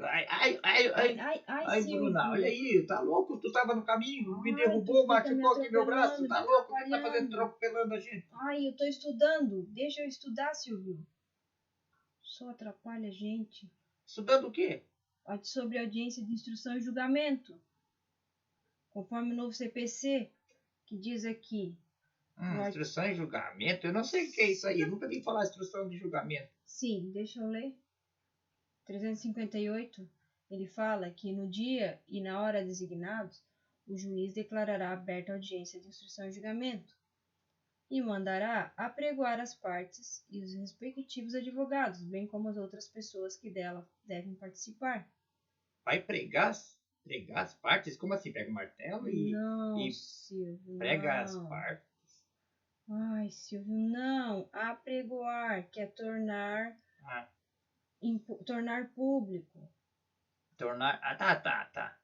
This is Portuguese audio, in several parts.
Ai, Bruna, olha Silvio. aí, tá louco? Tu tava no caminho, me Ai, derrubou, tu fica me machucou aqui meu braço, atropelando, tá me louco? O que tá fazendo atrapalhando. atropelando a gente? Ai, eu tô estudando. Deixa eu estudar, Silvio. Só atrapalha a gente. Estudando o quê? Sobre audiência de instrução e julgamento. Conforme o novo CPC, que diz aqui. Instrução e julgamento? Eu não sei o que é isso aí, eu nunca vi falar instrução de julgamento. Sim, deixa eu ler. 358, ele fala que no dia e na hora designados, o juiz declarará aberta a audiência de instrução e julgamento e mandará apregoar as partes e os respectivos advogados, bem como as outras pessoas que dela devem participar. Vai pregar as partes? Como assim? Pega o martelo e Silvio, prega não. as partes? Ai, Silvio, não. Apregoar, que é tornar público. Tá.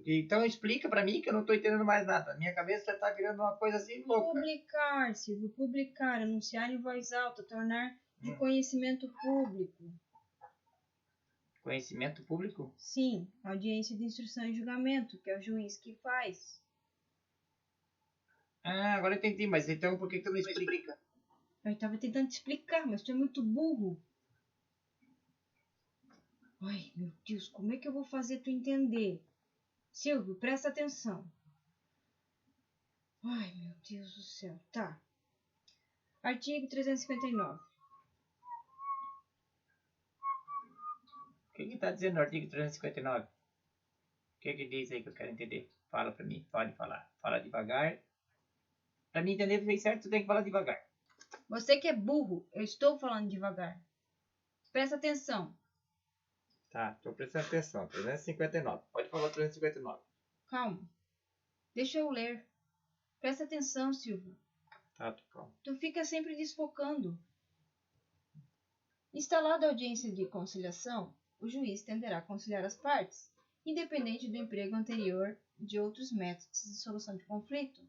Então explica pra mim que eu não tô entendendo mais nada. Minha cabeça tá virando uma coisa assim louca. Publicar, Silvio, publicar, anunciar em voz alta, tornar de conhecimento público. Conhecimento público? Sim, audiência de instrução e julgamento, que é o juiz que faz. Agora eu entendi, mas então por que tu não explica? Eu estava tentando te explicar, mas tu é muito burro. Ai, meu Deus, como é que eu vou fazer tu entender? Silvio, presta atenção. Ai, meu Deus do céu. Tá. Artigo 359. O que tá dizendo no artigo 359? O que diz aí que eu quero entender? Fala pra mim, pode falar. Fala devagar. Pra mim entender bem certo, tu tem que falar devagar. Você que é burro, eu estou falando devagar. Presta atenção. Tá, tô prestando atenção. 359. Pode falar 359. Calma. Deixa eu ler. Presta atenção, Silvio. Tá, tô calmo. Tu fica sempre desfocando. Instalada a audiência de conciliação, o juiz tenderá a conciliar as partes, independente do emprego anterior de outros métodos de solução de conflito,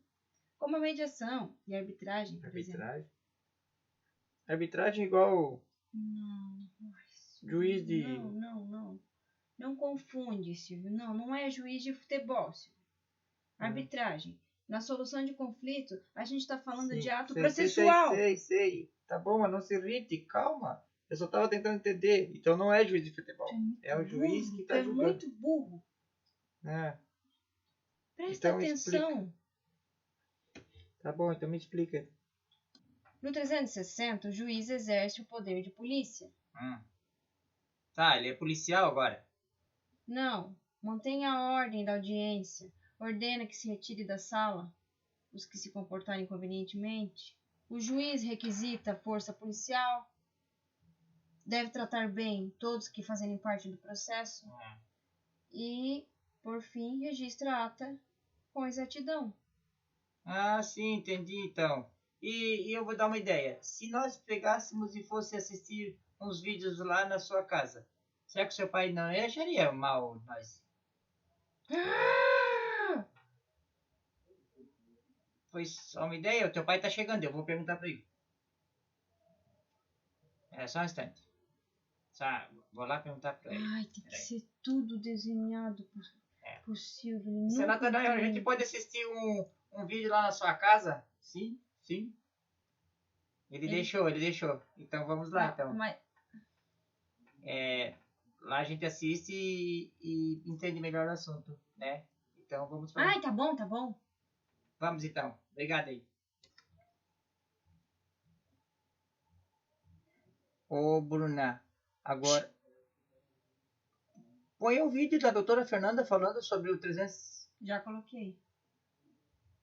como a mediação e a arbitragem, por exemplo. Arbitragem igual Não. juiz de... Não. Não confunde, Silvio. Não é juiz de futebol, Silvio. Arbitragem. Na solução de conflito, a gente está falando de ato processual. Sei. Tá bom, mas não se irrite, calma. Eu só tava tentando entender. Então não é juiz de futebol. É o juiz que tá julgando. É muito burro. Presta atenção. Tá bom, então me explica. No 360, o juiz exerce o poder de polícia. Tá, ele é policial agora? Não, mantenha a ordem da audiência. Ordena que se retire da sala os que se comportarem inconvenientemente. O juiz requisita a força policial. Deve tratar bem todos que fazerem parte do processo. E, por fim, registra a ata com exatidão. Sim, entendi então. E eu vou dar uma ideia. Se nós pegássemos e fosse assistir uns vídeos lá na sua casa, será que seu pai não acharia mal nós? Foi só uma ideia? O teu pai tá chegando, eu vou perguntar pra ele. Só um instante. Vou lá perguntar pra ele. Ai, tem que ser tudo desenhado por Silvio. Senador, a gente pode assistir um vídeo lá na sua casa? Sim. Ele deixou. Então vamos lá, então. Lá a gente assiste e entende melhor o assunto, né? Então vamos falar. Ai, tá bom. Vamos então. Obrigado aí. Ô, Bruna, agora... Põe o vídeo da doutora Fernanda falando sobre o 300... Já coloquei.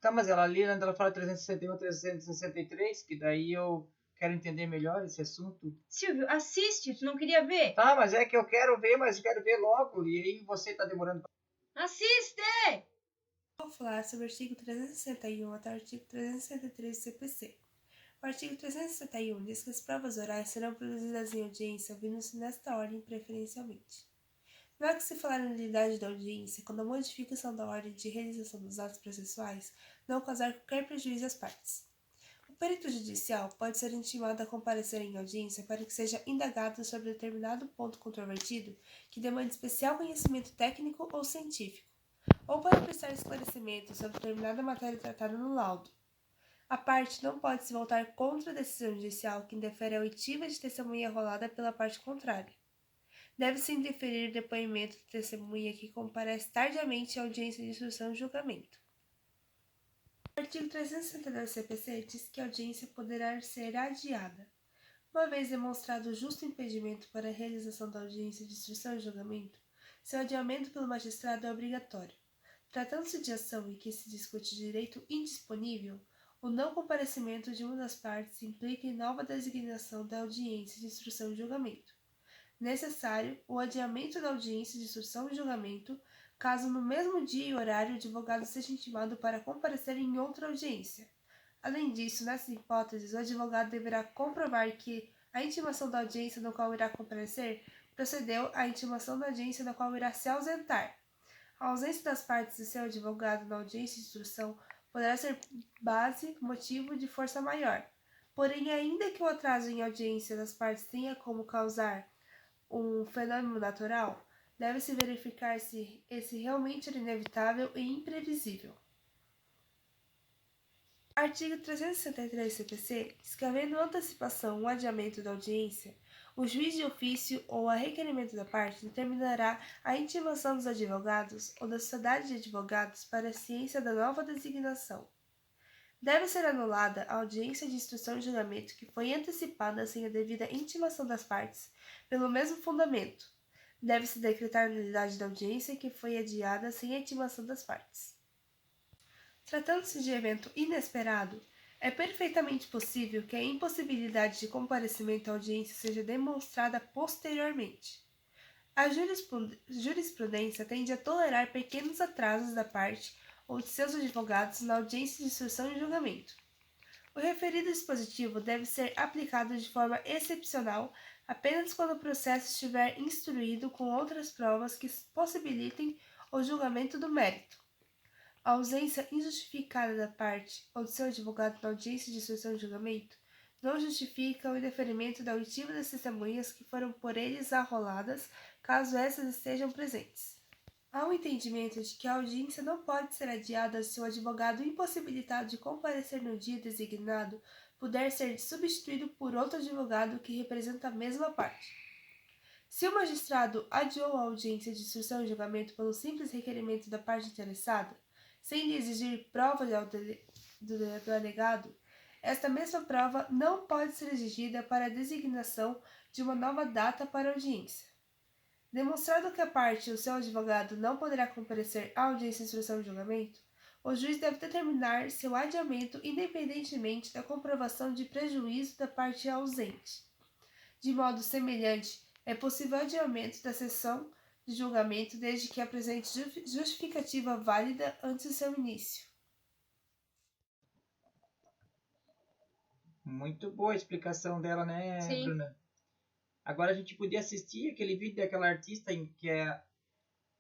Tá, mas ela ali, ela fala 361, 363, que daí eu quero entender melhor esse assunto. Silvio, assiste, tu não queria ver? Tá, mas é que eu quero ver, mas quero ver logo, e aí você tá demorando. Assiste! Vou falar sobre o artigo 361 até o artigo 363 do CPC. O artigo 361 diz que as provas orais serão produzidas em audiência ouvindo-se nesta ordem preferencialmente. Não há que se falar na nulidade da audiência quando a modificação da ordem de realização dos atos processuais não causar qualquer prejuízo às partes. O perito judicial pode ser intimado a comparecer em audiência para que seja indagado sobre determinado ponto controvertido que demande especial conhecimento técnico ou científico, ou para prestar esclarecimento sobre determinada matéria tratada no laudo. A parte não pode se voltar contra a decisão judicial que indefere a oitiva de testemunha rolada pela parte contrária. Deve-se indeferir o depoimento de testemunha que comparece tardiamente à audiência de instrução e julgamento. O artigo 362 do CPC diz que a audiência poderá ser adiada. Uma vez demonstrado o justo impedimento para a realização da audiência de instrução e julgamento, seu adiamento pelo magistrado é obrigatório. Tratando-se de ação em que se discute direito indisponível, o não comparecimento de uma das partes implica em nova designação da audiência de instrução e julgamento. Necessário o adiamento da audiência de instrução e julgamento, caso no mesmo dia e horário o advogado seja intimado para comparecer em outra audiência. Além disso, nessas hipóteses, o advogado deverá comprovar que a intimação da audiência no qual irá comparecer procedeu à intimação da audiência na qual irá se ausentar. A ausência das partes de seu advogado na audiência de instrução poderá ser motivo de força maior. Porém, ainda que o atraso em audiência das partes tenha como causar um fenômeno natural, deve-se verificar se esse realmente era inevitável e imprevisível. Artigo 363 CPC diz que, havendo antecipação ou adiamento da audiência, o juiz de ofício ou a requerimento da parte determinará a intimação dos advogados ou da sociedade de advogados para a ciência da nova designação. Deve ser anulada a audiência de instrução e julgamento que foi antecipada sem a devida intimação das partes, pelo mesmo fundamento. Deve-se decretar a nulidade da audiência que foi adiada sem a intimação das partes. Tratando-se de evento inesperado, é perfeitamente possível que a impossibilidade de comparecimento à audiência seja demonstrada posteriormente. A jurisprudência tende a tolerar pequenos atrasos da parte ou de seus advogados na audiência de instrução e julgamento. O referido dispositivo deve ser aplicado de forma excepcional apenas quando o processo estiver instruído com outras provas que possibilitem o julgamento do mérito. A ausência injustificada da parte ou de seu advogado na audiência de instrução e julgamento não justifica o indeferimento da oitiva das testemunhas que foram por eles arroladas, caso essas estejam presentes. Há um entendimento de que a audiência não pode ser adiada se o advogado impossibilitado de comparecer no dia designado puder ser substituído por outro advogado que representa a mesma parte. Se o magistrado adiou a audiência de instrução e julgamento pelo simples requerimento da parte interessada, sem lhe exigir prova do alegado, esta mesma prova não pode ser exigida para a designação de uma nova data para a audiência. Demonstrado que a parte ou seu advogado não poderá comparecer à audiência de instrução e julgamento, o juiz deve determinar seu adiamento independentemente da comprovação de prejuízo da parte ausente. De modo semelhante, é possível adiamento da sessão de julgamento desde que apresente justificativa válida antes do seu início. Muito boa a explicação dela, né, Sim. Bruna? Agora a gente podia assistir aquele vídeo daquela artista que é...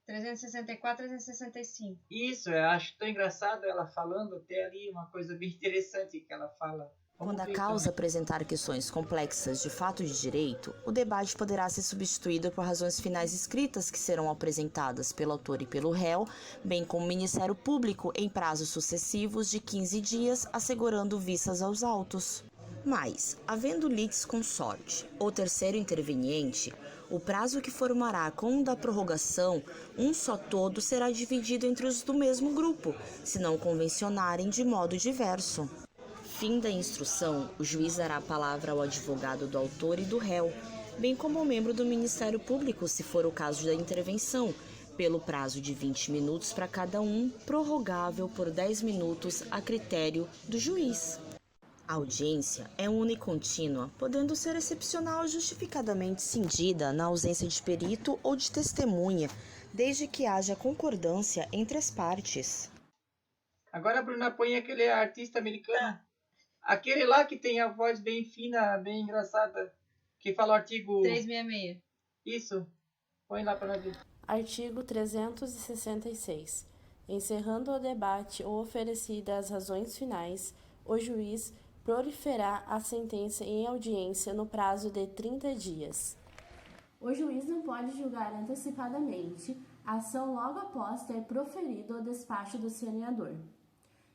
364, 365. Isso, eu acho tão engraçado ela falando até ali, uma coisa bem interessante que ela fala. Quando a causa apresentar questões complexas de fato e de direito, o debate poderá ser substituído por razões finais escritas que serão apresentadas pelo autor e pelo réu, bem como o Ministério Público em prazos sucessivos de 15 dias, assegurando vistas aos autos. Mas, havendo litisconsorte ou terceiro interveniente, o prazo que formará com o da prorrogação, um só todo será dividido entre os do mesmo grupo, se não convencionarem de modo diverso. Fim da instrução, o juiz dará a palavra ao advogado do autor e do réu, bem como ao membro do Ministério Público, se for o caso da intervenção, pelo prazo de 20 minutos para cada um, prorrogável por 10 minutos a critério do juiz. A audiência é única e contínua, podendo ser excepcional ou justificadamente cindida na ausência de perito ou de testemunha, desde que haja concordância entre as partes. Agora a Bruna põe aquele artista americano. Aquele lá que tem a voz bem fina, bem engraçada, que fala o artigo... 366. Isso. Põe lá para nós ver. Artigo 366. Encerrando o debate ou oferecidas as razões finais, o juiz, proliferar a sentença em audiência no prazo de 30 dias. O juiz não pode julgar antecipadamente a ação logo após ter proferido o despacho do saneador.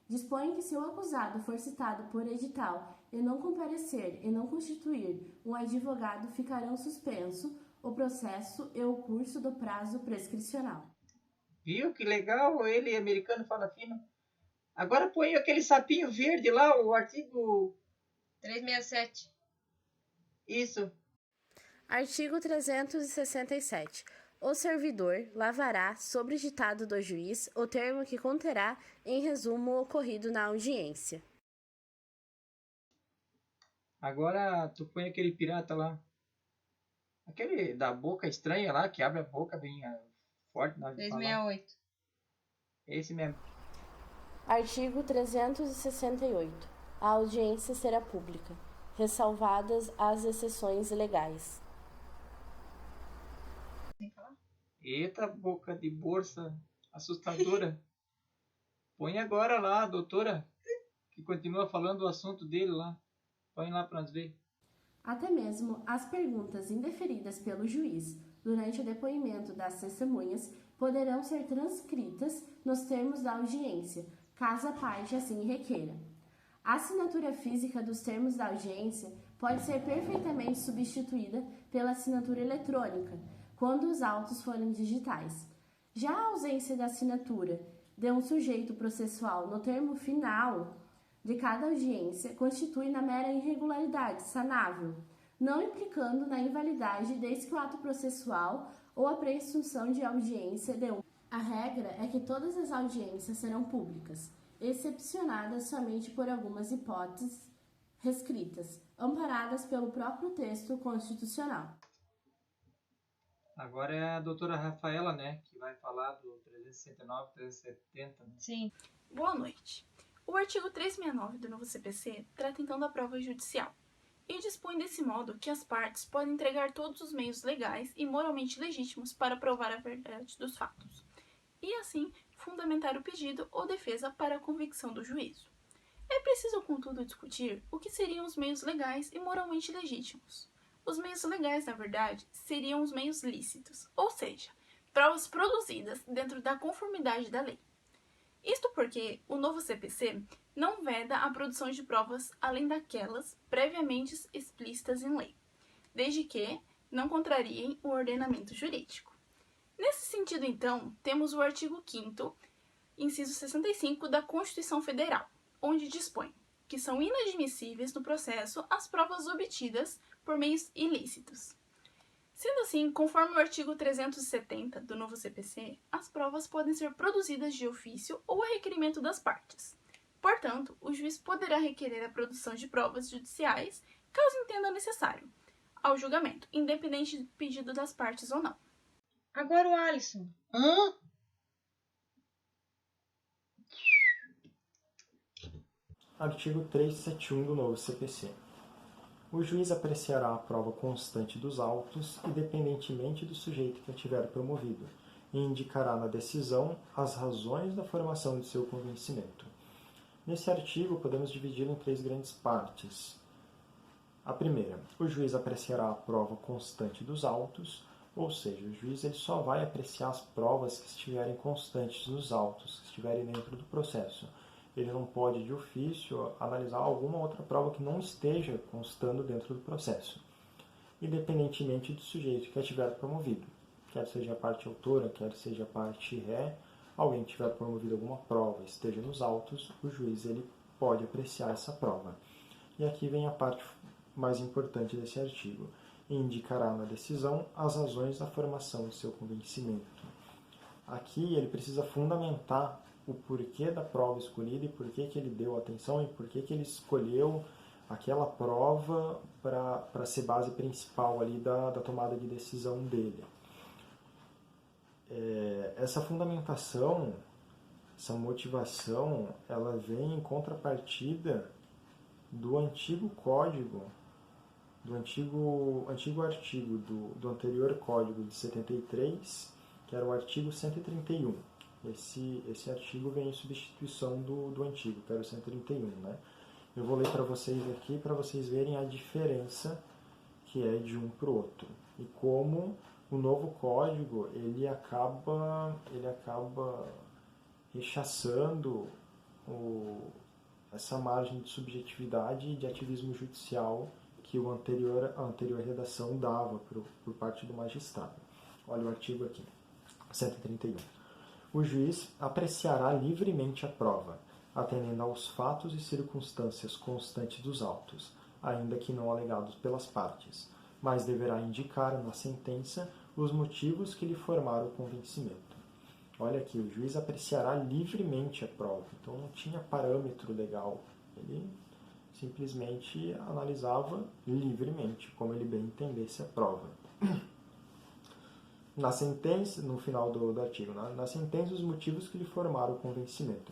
Dispõe que se o acusado for citado por edital e não comparecer e não constituir um advogado, ficarão suspenso o processo e o curso do prazo prescricional. Viu que legal? Ele, americano, fala fino. Agora põe aquele sapinho verde lá, o artigo 367. Isso. Artigo 367. O servidor lavará, sobre ditado do juiz, o termo que conterá, em resumo, o ocorrido na audiência. Agora tu põe aquele pirata lá. Aquele da boca estranha lá, que abre a boca bem forte na hora de falar. 368. Esse mesmo. Artigo 368. A audiência será pública, ressalvadas as exceções legais. Eita, boca de bolsa assustadora. Põe agora lá, doutora, que continua falando o assunto dele lá. Põe lá para nós ver. Até mesmo as perguntas indeferidas pelo juiz durante o depoimento das testemunhas poderão ser transcritas nos termos da audiência, caso a parte assim requeira. A assinatura física dos termos da audiência pode ser perfeitamente substituída pela assinatura eletrônica, quando os autos forem digitais. Já a ausência da assinatura de um sujeito processual no termo final de cada audiência constitui na mera irregularidade sanável, não implicando na invalidade desde que o ato processual ou a presunção de audiência de um. A regra é que todas as audiências serão públicas, excepcionadas somente por algumas hipóteses restritas, amparadas pelo próprio texto constitucional. Agora é a doutora Rafaela, né, que vai falar do 369, 370. Né? Sim. Boa noite. O artigo 369 do novo CPC trata então da prova judicial e dispõe desse modo que as partes podem entregar todos os meios legais e moralmente legítimos para provar a verdade dos fatos e, assim, fundamentar o pedido ou defesa para a convicção do juízo. É preciso, contudo, discutir o que seriam os meios legais e moralmente legítimos. Os meios legais, na verdade, seriam os meios lícitos, ou seja, provas produzidas dentro da conformidade da lei. Isto porque o novo CPC não veda a produção de provas além daquelas previamente explícitas em lei, desde que não contrariem o ordenamento jurídico. Nesse sentido, então, temos o artigo 5º, inciso 65 da Constituição Federal, onde dispõe que são inadmissíveis no processo as provas obtidas por meios ilícitos. Sendo assim, conforme o artigo 370 do novo CPC, as provas podem ser produzidas de ofício ou a requerimento das partes. Portanto, o juiz poderá requerer a produção de provas judiciais, caso entenda necessário, ao julgamento, independente do pedido das partes ou não. Agora o Alisson. Hã? Artigo 371 do novo CPC. O juiz apreciará a prova constante dos autos, independentemente do sujeito que a tiver promovido, e indicará na decisão as razões da formação de seu convencimento. Nesse artigo, podemos dividi-lo em 3 grandes partes. A primeira, o juiz apreciará a prova constante dos autos, ou seja, o juiz ele só vai apreciar as provas que estiverem constantes nos autos, que estiverem dentro do processo. Ele não pode, de ofício, analisar alguma outra prova que não esteja constando dentro do processo, independentemente do sujeito que a tiver promovido. Quer seja a parte autora, quer seja a parte ré, alguém tiver promovido alguma prova, esteja nos autos, o juiz ele pode apreciar essa prova. E aqui vem a parte mais importante desse artigo. Indicará na decisão as razões da formação de seu convencimento. Aqui ele precisa fundamentar o porquê da prova escolhida e porquê que ele deu atenção e porquê que ele escolheu aquela prova para ser base principal ali da tomada de decisão dele. Essa fundamentação, essa motivação, ela vem em contrapartida do antigo código, do antigo artigo do anterior código de 73, que era o artigo 131. Esse artigo vem em substituição do antigo, que era o 131, né? Eu vou ler para vocês aqui para vocês verem a diferença que é de um para o outro e como o novo código ele acaba rechaçando essa margem de subjetividade e de ativismo judicial que a anterior redação dava por parte do magistrado. Olha o artigo aqui, 131. O juiz apreciará livremente a prova, atendendo aos fatos e circunstâncias constantes dos autos, ainda que não alegados pelas partes, mas deverá indicar na sentença os motivos que lhe formaram o convencimento. Olha aqui, o juiz apreciará livremente a prova, então não tinha parâmetro legal, ele simplesmente analisava livremente, como ele bem entendesse a prova. Na sentença, no final do artigo, na sentença, os motivos que lhe formaram o convencimento.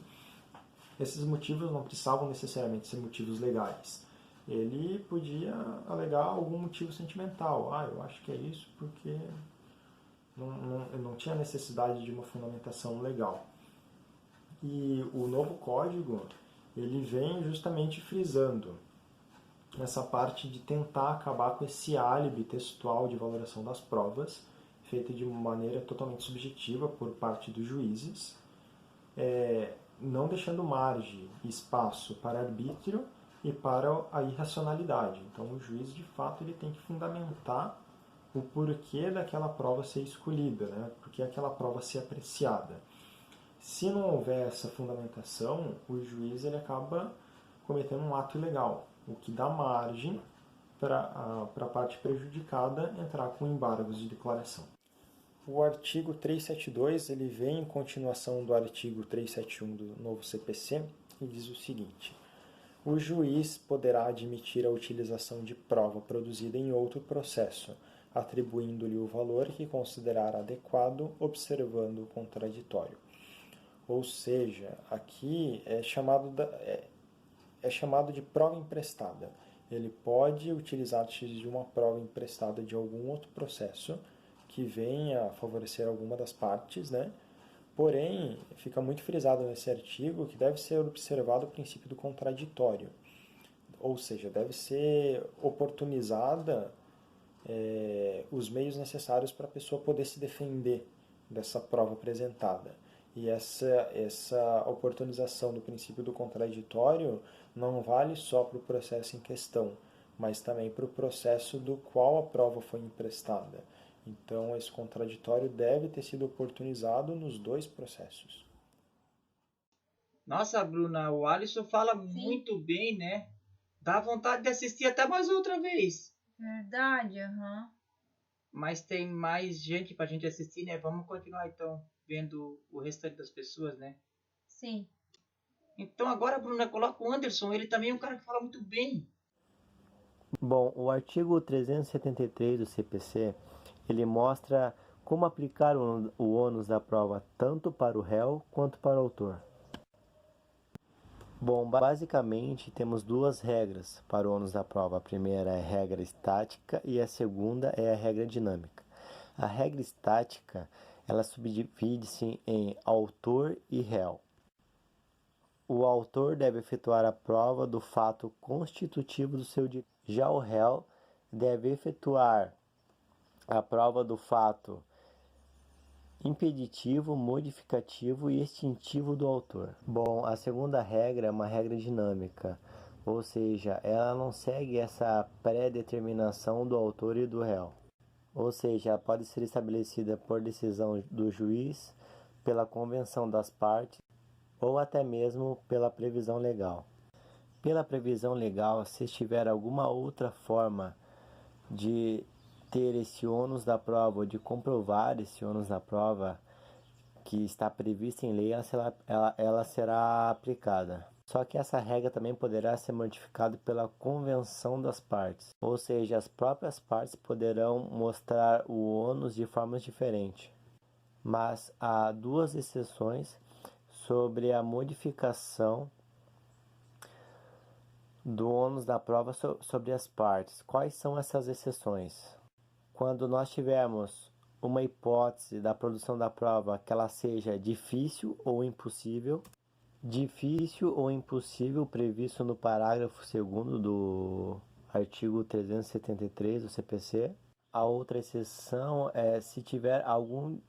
Esses motivos não precisavam necessariamente ser motivos legais. Ele podia alegar algum motivo sentimental. Eu acho que é isso porque não tinha necessidade de uma fundamentação legal. E o novo código, ele vem justamente frisando essa parte de tentar acabar com esse álibi textual de valoração das provas, feita de maneira totalmente subjetiva por parte dos juízes, não deixando margem e espaço para arbítrio e para a irracionalidade. Então o juiz, de fato, ele tem que fundamentar o porquê daquela prova ser escolhida, né? Porque aquela prova ser apreciada. Se não houver essa fundamentação, o juiz ele acaba cometendo um ato ilegal, o que dá margem para a parte prejudicada entrar com embargos de declaração. O artigo 372 ele vem em continuação do artigo 371 do novo CPC e diz o seguinte: o juiz poderá admitir a utilização de prova produzida em outro processo, atribuindo-lhe o valor que considerar adequado, observando o contraditório. Ou seja, aqui é chamado de prova emprestada. Ele pode utilizar-se de uma prova emprestada de algum outro processo que venha a favorecer alguma das partes, né? Porém, fica muito frisado nesse artigo que deve ser observado o princípio do contraditório. Ou seja, deve ser oportunizada os meios necessários para a pessoa poder se defender dessa prova apresentada. E essa oportunização do princípio do contraditório não vale só para o processo em questão, mas também para o processo do qual a prova foi emprestada. Então, esse contraditório deve ter sido oportunizado nos dois processos. Nossa, Bruna, o Alisson fala muito bem, né? Dá vontade de assistir até mais outra vez. Verdade, aham. Mas tem mais gente pra gente assistir, né? Vamos continuar, então, vendo o restante das pessoas, né? Sim. Então, agora, Bruna, coloca o Anderson. Ele também é um cara que fala muito bem. Bom, o artigo 373 do CPC, ele mostra como aplicar o ônus da prova tanto para o réu quanto para o autor. Bom, basicamente temos duas regras para o ônus da prova. A primeira é a regra estática e a segunda é a regra dinâmica. A regra estática, ela subdivide-se em autor e réu. O autor deve efetuar a prova do fato constitutivo do seu direito. Já o réu deve efetuar a prova do fato impeditivo, modificativo e extintivo do autor. Bom, a segunda regra é uma regra dinâmica, ou seja, ela não segue essa pré-determinação do autor e do réu. Ou seja, ela pode ser estabelecida por decisão do juiz, pela convenção das partes ou até mesmo pela previsão legal. Pela previsão legal, se estiver alguma outra forma de ter esse ônus da prova ou de comprovar esse ônus da prova que está prevista em lei, ela será aplicada. Só que essa regra também poderá ser modificada pela convenção das partes, ou seja, as próprias partes poderão mostrar o ônus de formas diferentes. Mas há duas exceções sobre a modificação do ônus da prova sobre as partes. Quais são essas exceções? Quando nós tivermos uma hipótese da produção da prova que ela seja difícil ou impossível, difícil ou impossível previsto no parágrafo 2º do artigo 373 do CPC. A outra exceção é se tiver algum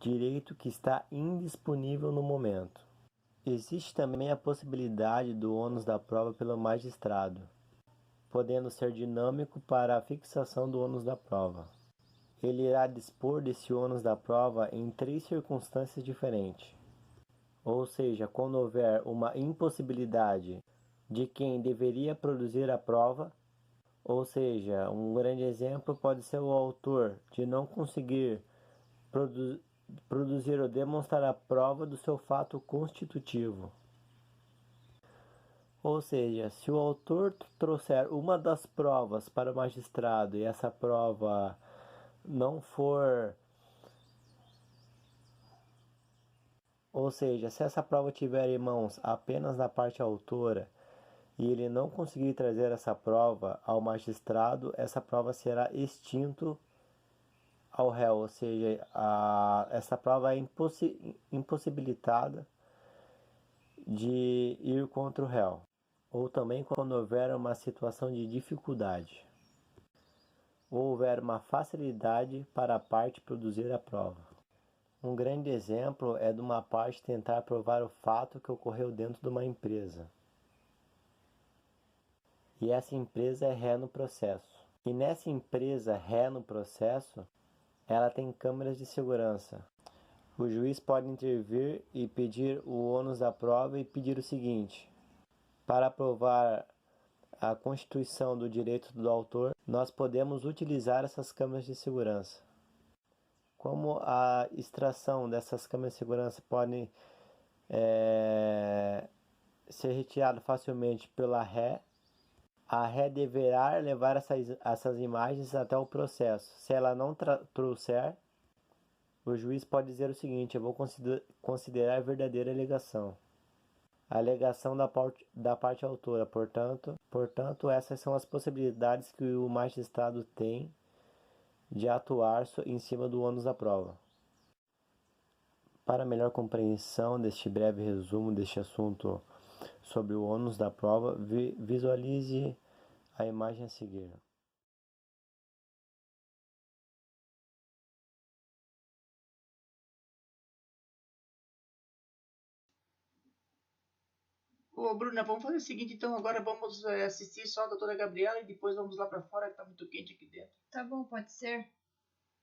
direito que está indisponível no momento. Existe também a possibilidade do ônus da prova pelo magistrado, podendo ser dinâmico para a fixação do ônus da prova. Ele irá dispor desse ônus da prova em 3 circunstâncias diferentes. Ou seja, quando houver uma impossibilidade de quem deveria produzir a prova, ou seja, um grande exemplo pode ser o autor de não conseguir produzir ou demonstrar a prova do seu fato constitutivo. Ou seja, se o autor trouxer uma das provas para o magistrado e essa prova não for... Ou seja, se essa prova tiver em mãos apenas da parte autora e ele não conseguir trazer essa prova ao magistrado, essa prova será extinta ao réu, ou seja, essa prova é impossibilitada de ir contra o réu. Ou também quando houver uma situação de dificuldade, ou houver uma facilidade para a parte produzir a prova. Um grande exemplo é de uma parte tentar provar o fato que ocorreu dentro de uma empresa. E essa empresa é ré no processo. E nessa empresa ré no processo, ela tem câmeras de segurança. O juiz pode intervir e pedir o ônus da prova e pedir o seguinte: para provar a constituição do direito do autor, nós podemos utilizar essas câmeras de segurança. Como a extração dessas câmeras de segurança pode ser retirada facilmente pela ré, a ré deverá levar essas imagens até o processo. Se ela não trouxer, o juiz pode dizer o seguinte: eu vou considerar verdadeira a alegação. A alegação da parte autora, portanto, essas são as possibilidades que o magistrado tem de atuar em cima do ônus da prova. Para melhor compreensão deste breve resumo deste assunto sobre o ônus da prova, visualize a imagem a seguir. Ô, Bruna, vamos fazer o seguinte, então agora vamos assistir só a doutora Gabriela e depois vamos lá para fora que tá muito quente aqui dentro. Tá bom, pode ser.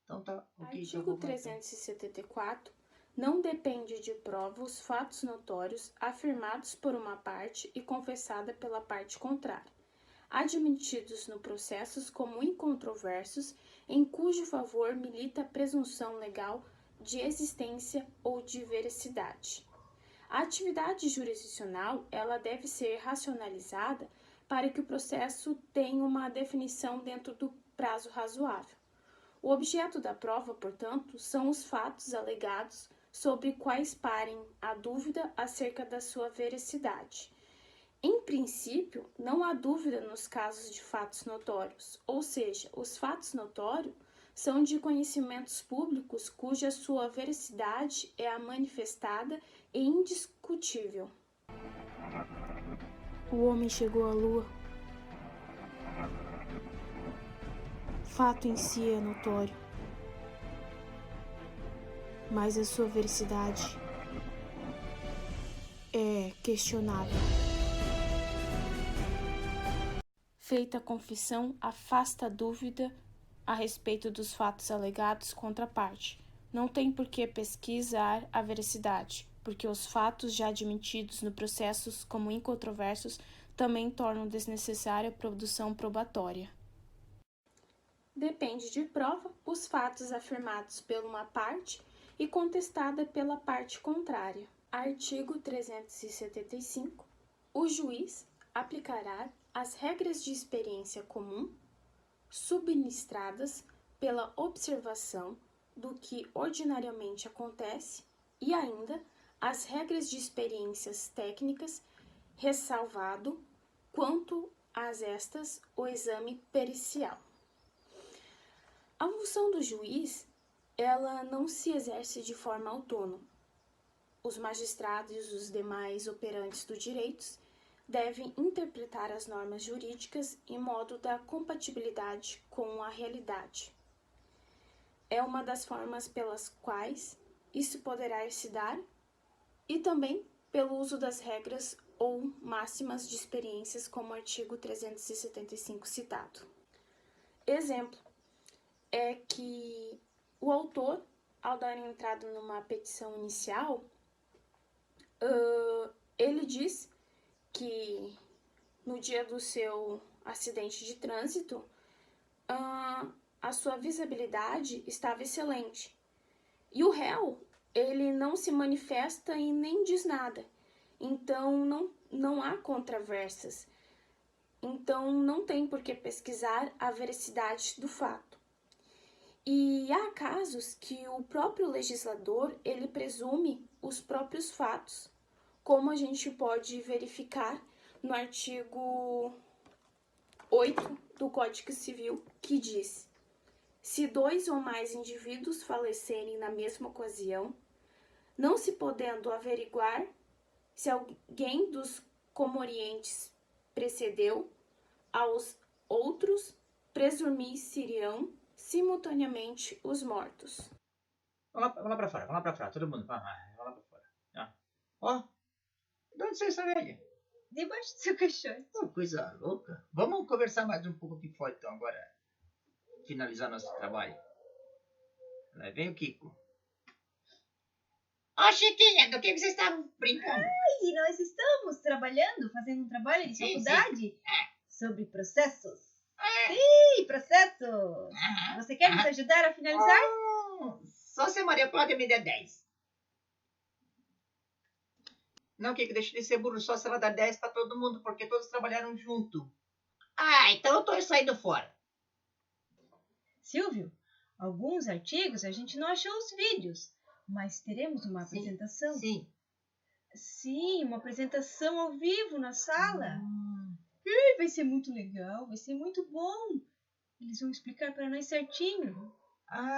Então tá. Okay, Artigo 374. Não depende de prova os fatos notórios afirmados por uma parte e confessada pela parte contrária, admitidos no processo como incontroversos, em cujo favor milita a presunção legal de existência ou de veracidade. A atividade jurisdicional, ela deve ser racionalizada para que o processo tenha uma definição dentro do prazo razoável. O objeto da prova, portanto, são os fatos alegados sobre quais parem a dúvida acerca da sua veracidade. Em princípio, não há dúvida nos casos de fatos notórios, ou seja, os fatos notórios são de conhecimentos públicos cuja sua veracidade é a manifestada e indiscutível. O homem chegou à Lua. Fato em si é notório, mas a sua veracidade é questionável. Feita a confissão, afasta a dúvida a respeito dos fatos alegados contra a parte. Não tem por que pesquisar a veracidade, porque os fatos já admitidos no processo como incontroversos também tornam desnecessária a produção probatória. Depende de prova os fatos afirmados por uma parte e contestada pela parte contrária. Artigo 375. O juiz aplicará as regras de experiência comum subministradas pela observação do que ordinariamente acontece e ainda as regras de experiências técnicas, ressalvado quanto às estas o exame pericial. A função do juiz, ela não se exerce de forma autônoma. os magistrados e os demais operantes do direito devem interpretar as normas jurídicas em modo da compatibilidade com a realidade. É uma das formas pelas quais isso poderá se dar e também pelo uso das regras ou máximas de experiências como o artigo 375 citado. Exemplo é que o autor, ao dar entrada numa petição inicial, ele diz que no dia do seu acidente de trânsito, a sua visibilidade estava excelente. E o réu, ele não se manifesta e nem diz nada. Então, não há controvérsias. Então, não tem por que pesquisar a veracidade do fato. E há casos que o próprio legislador, ele presume os próprios fatos, como a gente pode verificar no artigo 8 do Código Civil, que diz: se 2 ou mais indivíduos falecerem na mesma ocasião, não se podendo averiguar se alguém dos comorientes precedeu, aos outros presumir-se-ão simultaneamente os mortos. Vamos lá pra fora, todo mundo, vamos lá pra fora. Ó, de onde você está, velho? Debaixo do seu caixão. Oh, coisa louca. Vamos conversar mais um pouco aqui fora, então, agora. Finalizar nosso trabalho. Lá vem o Kiko. Ó, Chiquinha, do que vocês estavam brincando? E nós estamos trabalhando, fazendo um trabalho de faculdade sobre processos. Sim, processos. Você quer nos ajudar a finalizar? Só se a Maria Cláudia me der 10. Não, Kiko, deixa de ser burro, só se ela dá 10 pra todo mundo, porque todos trabalharam junto. Então eu tô saindo fora. Silvio, alguns artigos a gente não achou os vídeos, mas teremos uma apresentação. Sim, uma apresentação ao vivo na sala. Vai ser muito legal, vai ser muito bom. Eles vão explicar para nós certinho.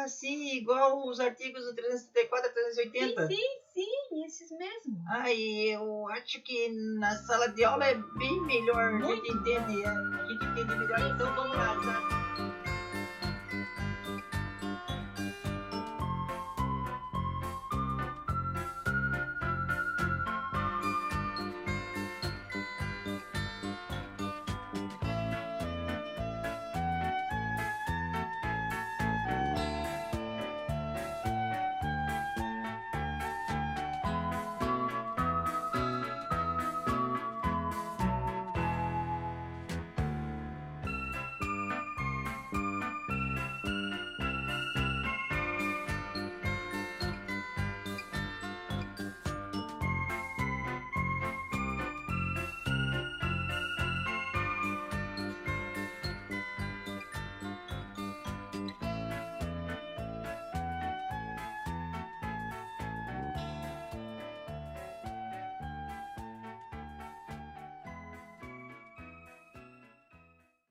Sim, igual os artigos do 374 a 380. Sim, esses mesmo. E eu acho que na sala de aula é bem melhor. A gente entende melhor, então vamos lá, tá?